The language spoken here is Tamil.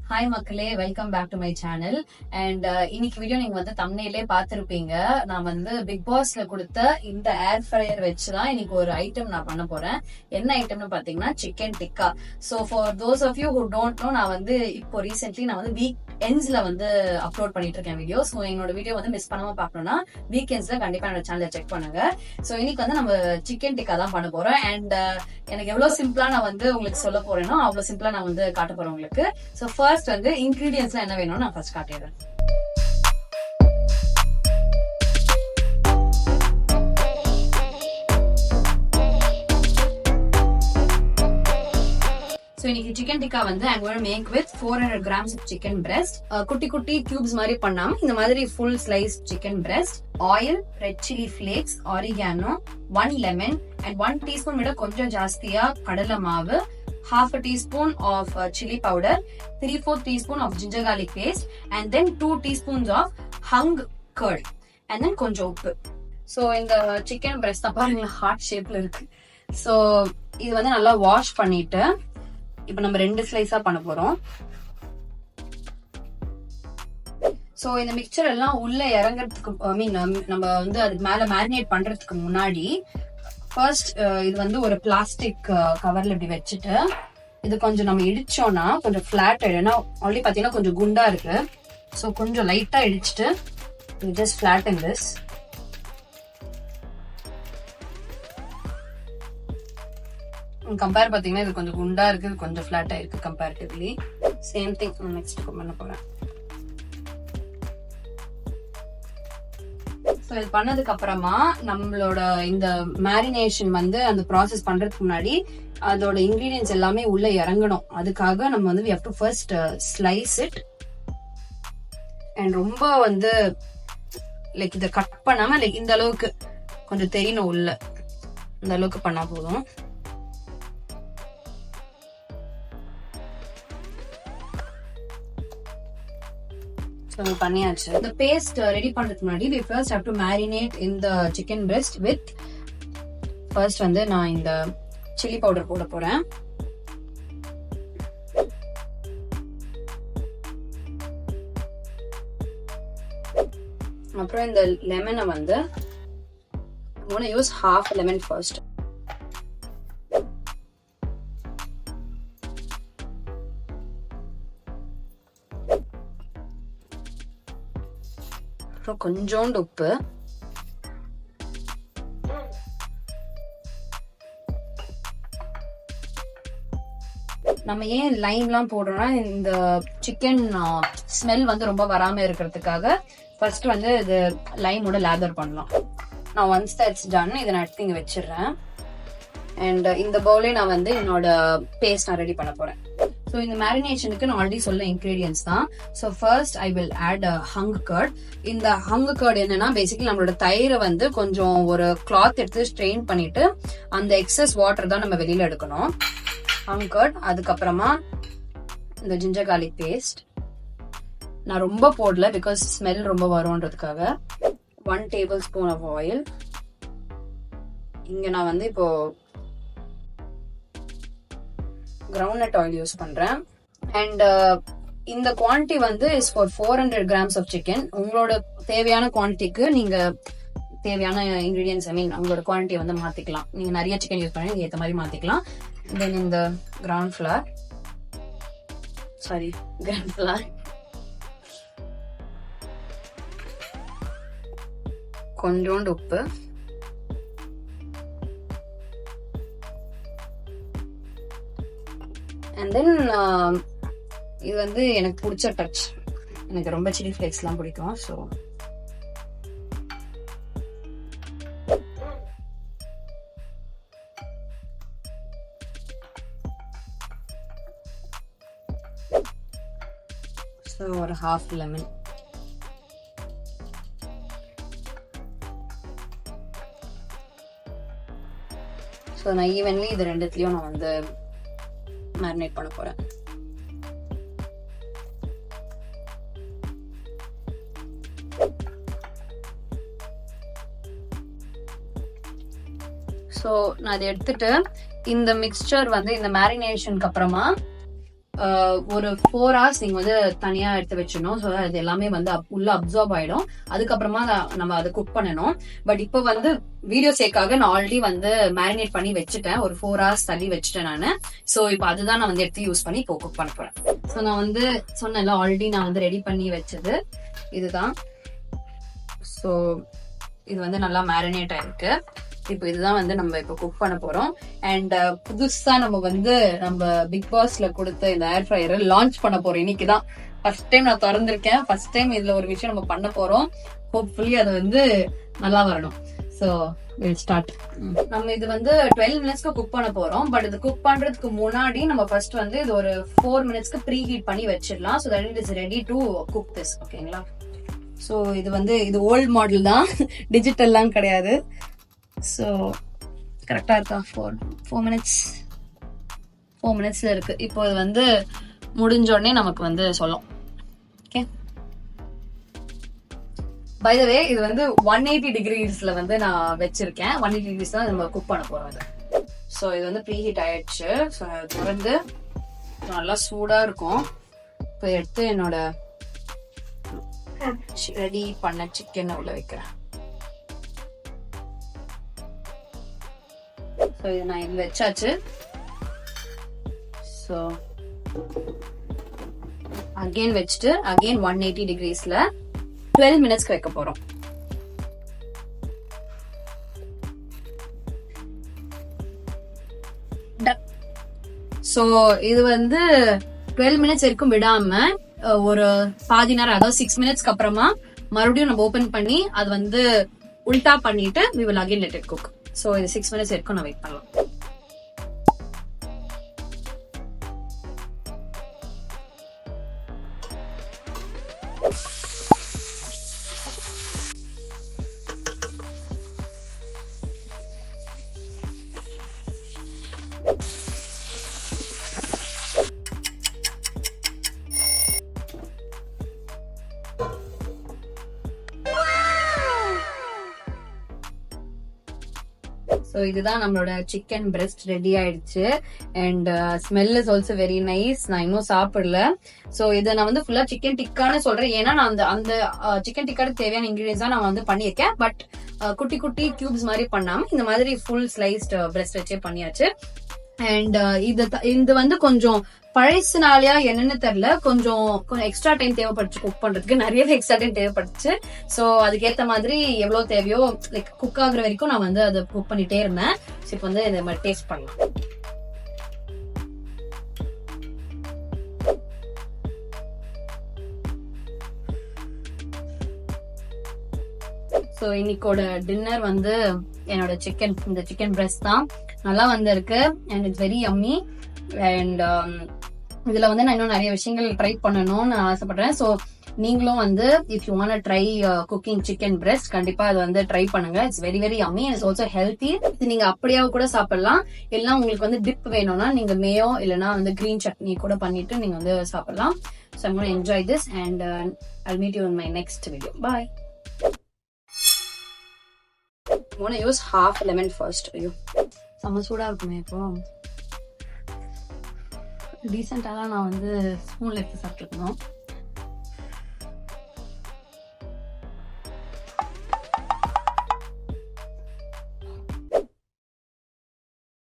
ஹாய் மக்களே, welcome back to my channel. And இன்னைக்கு வீடியோ நீங்க வந்து தம்ப்நெயிலே பார்த்திருப்பீங்க. நான் வந்து பிக் பாஸ்ல கொடுத்த இந்த ஏர் ஃப்ரையர் வச்சுதான் இன்னைக்கு ஒரு ஐட்டம் நான் பண்ண போறேன். என்ன ஐட்டம்னு பாத்தீங்கன்னா chicken tikka. So for those of you who don't know, நான் வந்து இப்போ ரீசென்ட்லி நான் வந்து வீக் எண்ட்ஸ்ல வந்து அப்லோட் பண்ணிட்டு இருக்கேன் வீடியோ. ஸோ என்னோட வீடியோ வந்து மிஸ் பண்ணாம பார்க்கணும்னா வீக்கெண்ட்ஸ்ல கண்டிப்பா என்னோட சேனலை செக் பண்ணுங்க. ஸோ இன்னைக்கு வந்து நம்ம சிக்கன் டிக்கா தான் பண்ண போறோம். அண்ட் எனக்கு எவ்வளவு சிம்பிளா நான் வந்து உங்களுக்கு சொல்ல போறேனோ அவ்வளவு சிம்பிளா நான் வந்து காட்ட போறேன் உங்களுக்கு. ஸோ ஃபர்ஸ்ட் வந்து இன்கிரீடியன்ஸ்லாம் என்ன வேணும்னு நான் ஃபர்ஸ்ட் காட்டிடுறேன். ஸோ இன்னைக்கு சிக்கன் டிக்கா வந்து I'm going to make with 400 grams of chicken breast. குட்டி குட்டி கியூப்ஸ் மாதிரி பண்ணாம இந்த மாதிரி full slice chicken breast, oil, red chilli flakes, oregano, 1 lemon and 1 teaspoon விட கொஞ்சம் ஜாஸ்தியா கடலை மாவு, half a teaspoon of chili powder, 3/4 teaspoon of ginger garlic paste and then 2 teaspoons of hung curd and then கொஞ்சம் உப்பு. ஸோ இந்த சிக்கன் breast தான் பாருங்களா ஹார்ட் ஷேப்ல இருக்கு. ஸோ இது வந்து நல்லா வாஷ் பண்ணிட்டு இப்ப நம்ம 2 ஸ்லைஸா பண்ண போறோம். சோ இந்த மிக்சர் எல்லாம் உள்ள இறங்குறதுக்கு நம்ம வந்து அதுக்கு மேல மேரினேட் பண்றதுக்கு முன்னாடி ஃபர்ஸ்ட் இது வந்து ஒரு பிளாஸ்டிக் கவர்ல இப்படி வச்சுட்டு இது கொஞ்சம் நம்ம இடிச்சோம்னா கொஞ்சம் ஃபிளாட் ஆயிடும். ஏன்னா ஆல்ரெடி பாத்தீங்கன்னா கொஞ்சம் குண்டா இருக்கு. சோ கொஞ்சம் லைட்டா இடிச்சுட்டு ஜஸ்ட் ஃபிளாட்டன் திஸ். கம்பேர் பாத்தீங்கன்னா இது கொஞ்சம் குண்டா இருக்கு, கொஞ்சம் ஃபிளாட்டா இருக்கு கம்பேரிட்டிவ்லி. சேம் திங் நெக்ஸ்ட் பண்ண போறேன். ஸோ இது பண்ணதுக்கு அப்புறமா நம்மளோட இந்த மேரினேஷன் வந்து அந்த ப்ராசஸ் பண்றதுக்கு முன்னாடி அதோட இன்கிரீடியன்ஸ் எல்லாமே உள்ள இறங்கணும். அதுக்காக நம்ம வந்து we have to first slice it. And ரொம்ப வந்து லைக் இதை கட் பண்ணாம லைக் இந்த அளவுக்கு கொஞ்சம் தெரியணும் உள்ள, இந்த அளவுக்கு பண்ணா போதும். பண்ணியாச்சு. இந்த பேஸ்ட் ரெடி பண்றதுக்கு முன்னாடி we first have to marinate in the chicken breast with first வந்து நான் இந்த சில்லி பவுடர் போட போறேன். அப்புறம் இந்த லெமனை வந்து I'm going to use half lemon first. கொஞ்சோண்டு உப்பு, நம்ம ஏன் லைம்லாம் போடுறோம்னா இந்த சிக்கன் ஸ்மெல் வந்து ரொம்ப வராம இருக்கிறதுக்காக ஃபர்ஸ்ட் வந்து இது லைமோட லேதர் பண்ணலாம். நான் ஒன்ஸ் தட்ஸ் டன் இதை நான் எடுத்து இங்க வச்சிடுறேன். அண்ட் இந்த பவுலே நான் வந்து என்னோட பேஸ்ட் நான் ரெடி பண்ண போறேன். ஸோ இந்த மேரினேஷனுக்கு நான் ஆல்ரெடி சொல்ல இன்கிரீடியன்ஸ் தான். So first I will add hung curd. இந்த ஹங் கர்ட் என்னன்னா பேசிக்கலி நம்மளோட தயிரை வந்து கொஞ்சம் ஒரு கிளாத் எடுத்து ஸ்ட்ரெயின் பண்ணிட்டு அந்த எக்ஸஸ் வாட்டர் தான் நம்ம வெளியில எடுக்கணும். ஹங் கர்ட், அதுக்கப்புறமா இந்த ஜிஞ்சர் கார்லிக் பேஸ்ட் நான் ரொம்ப போடல பிகாஸ் ஸ்மெல் ரொம்ப வரும்ன்றதுக்காக. 1 tablespoon ஆஃப் ஆயில். இங்க நான் வந்து இப்போ கிரவுண்ட்நட் ஆயில் யூஸ் பண்றேன். அண்ட் இந்த குவான்டிட்டி வந்து is for 400 grams of chicken. உங்களோட தேவையான குவான்டிட்டிக்கு நீங்க தேவையான இன்கிரீடியன்ஸ் உங்களோட குவான்டிட்டி வந்து மாத்திக்கலாம். நீங்க நிறைய சிக்கன் யூஸ் பண்ணி ஏத்த மாதிரி மாத்திக்கலாம். தென் இந்த கிரவுண்ட் ஃபிளார் கொஞ்சோண்டு உப்பு, அண்ட் தென் இது வந்து எனக்கு பிடிச்ச டச், எனக்கு ரொம்ப சில்லி ஃபிளேக்ஸ் எல்லாம் பிடிக்கும். ஸோ ஒரு ஹாஃப் லெமன். ஸோ நான் ஈவன்லி இது ரெண்டுத்துலயும் நான் வந்து மேரினேட் பண்ண போறேன். ஸோ நான் அதை எடுத்துட்டு இந்த மிக்சர் வந்து இந்த மேரினேஷனுக்கு அப்புறமா ஒரு 4 hours நீங்க வந்து தனியா எடுத்து வச்சிடணும். ஸோ அது எல்லாமே வந்து உள்ள அப்சர்வ் ஆயிடும். அதுக்கப்புறமா நம்ம அதை குக் பண்ணணும். பட் இப்போ வந்து வீடியோ சேக்காக நான் ஆல்ரெடி வந்து மேரினேட் பண்ணி வச்சுட்டேன். ஒரு 4 hours தள்ளி வச்சுட்டேன் நானு. ஸோ இப்போ அதுதான் நான் வந்து எடுத்து யூஸ் பண்ணி இப்போ குக் பண்ண போறேன். ஸோ நான் வந்து சொன்னேன்ல ஆல்ரெடி நான் வந்து ரெடி பண்ணி வச்சது இதுதான். ஸோ இது வந்து நல்லா மேரினேட் ஆயிருக்கு. இப்போ இதுதான் வந்து நம்ம இப்போ குக் பண்ண போறோம். அண்ட் புதுசா நம்ம பிக் பாஸ்ல கொடுத்த இந்த ஏர் ஃப்ரையரை லான்ச் பண்ண போறோம். இன்னைக்குதான் ஃபர்ஸ்ட் டைம் நான் திறந்திருக்கேன். ஃபர்ஸ்ட் டைம் இதுல ஒரு விஷயம் நம்ம பண்ண போறோம். ஹோப்ஃபுல்லி அது வந்து நல்லா வரணும். So will start. நம்ம இது வந்து 12 மினிட்ஸ்க்கு குக் பண்ண போறோம். பட் இது குக் பண்றதுக்கு முன்னாடி நம்ம ஃபர்ஸ்ட் வந்து இது ஒரு 4 மினிட்ஸ்க்கு ப்ரீ ஹீட் பண்ணி வச்சிடலாம். So that it is ready to cook this. ஓகேங்களா? ஸோ இது ஓல்ட் மாடல் தான், டிஜிட்டல்லாம் கிடையாது. ஸோ கரெக்டா இருக்கா? 4 மினிட்ஸ்ல இருக்கு. இப்போ இது வந்து முடிஞ்ச உடனே நமக்கு வந்து சொல்லும். ஓகே, பை த வே இது வந்து 180 டிகிரிஸ்ல வந்து நான் வச்சிருக்கேன். 180 டிகிரிஸ் தான் நம்ம குக் பண்ண போறோம் இது. ஸோ இது வந்து ப்ரீ ஹீட் ஆயிடுச்சு. ஸோ இது வந்து நல்லா சூடா இருக்கும். இப்போ எடுத்து என்னோட ரெடி பண்ண சிக்கன் உள்ள வைக்கிறேன். ஸோ இது நான் இது வச்சாச்சு. ஸோ அகெயின் வச்சுட்டு அகெயின் 180 டிகிரிஸ்ல 12 மினிட்ஸ்க்கு வைக்க போறோம். ஸோ இது வந்து 12 மினிட்ஸ் வரைக்கும் விடாம ஒரு பாதி நேரம், அதாவது 6 மினிட்ஸ்க்கு அப்புறமா மறுபடியும் நம்ம ஓபன் பண்ணி அது வந்து உல்டா பண்ணிட்டு we will again let it cook. So இது 6 மினிட்ஸ் வரைக்கும் நான் வெயிட் பண்ணலாம். ஸோ இதுதான் நம்மளோட சிக்கன் பிரெஸ்ட் ரெடி ஆயிடுச்சு. And smell is also very nice. நான் இன்னும் சாப்பிடல. ஸோ இதை நான் வந்து ஃபுல்லா சிக்கன் டிக்கான்னு சொல்றேன். ஏன்னா நான் அந்த சிக்கன் டிக்காக்கு தேவையான இன்கிரீடியன்ஸ் தான் நான் வந்து பண்ணியிருக்கேன். பட் குட்டி குட்டி கியூப்ஸ் மாதிரி பண்ணாம இந்த மாதிரி ஃபுல் ஸ்லைஸ்ட் பிரெஸ்ட் வச்சே பண்ணியாச்சு. அண்ட் இது வந்து கொஞ்சம் பழசுனாலயா என்னன்னு தெரியல, கொஞ்சம் எக்ஸ்ட்ரா டைம் தேவைப்படுச்சு குக் பண்றதுக்கு. நிறையவே எக்ஸ்ட்ரா டைம் தேவைப்படுச்சு. ஸோ அதுக்கேற்ற மாதிரி எவ்வளவு தேவையோ லைக் குக் ஆகுற வரைக்கும் நான் வந்து அதை குக் பண்ணிட்டே இருந்தேன். ஸோ இப்போ வந்து இந்த மாதிரி டேஸ்ட் பண்ணலாம். ஸோ இன்னைக்கோட டின்னர் வந்து என்னோட இந்த சிக்கன் பிரெஸ்ட் தான். நல்லா வந்திருக்கு. And it's very yummy. And இதுல வந்து நான் இன்னும் நிறைய விஷயங்கள் ட்ரை பண்ணணும்னு ஆசைப்படுறேன். ஸோ நீங்களும் வந்து if you want try cooking chicken breast கண்டிப்பா அது வந்து ட்ரை பண்ணுங்க. It's very very yummy and it's also healthy. இது நீங்க அப்படியாவும் கூட சாப்பிடலாம். இல்லைன்னா உங்களுக்கு வந்து டிப் வேணும்னா நீங்க மேயோ இல்லைன்னா வந்து கிரீன் சட்னி கூட பண்ணிட்டு நீங்க வந்து சாப்பிடலாம். So I'm gonna enjoy this and I'll meet you in my next video. Bye. I'm gonna use half lemon first. ஐயோ செம்ம சூடா இருக்குமே. இப்போ டீசெண்டாலாம் நான் வந்து ஸ்பூன்ல எடுத்து சாப்பிட்டுருக்கணும்.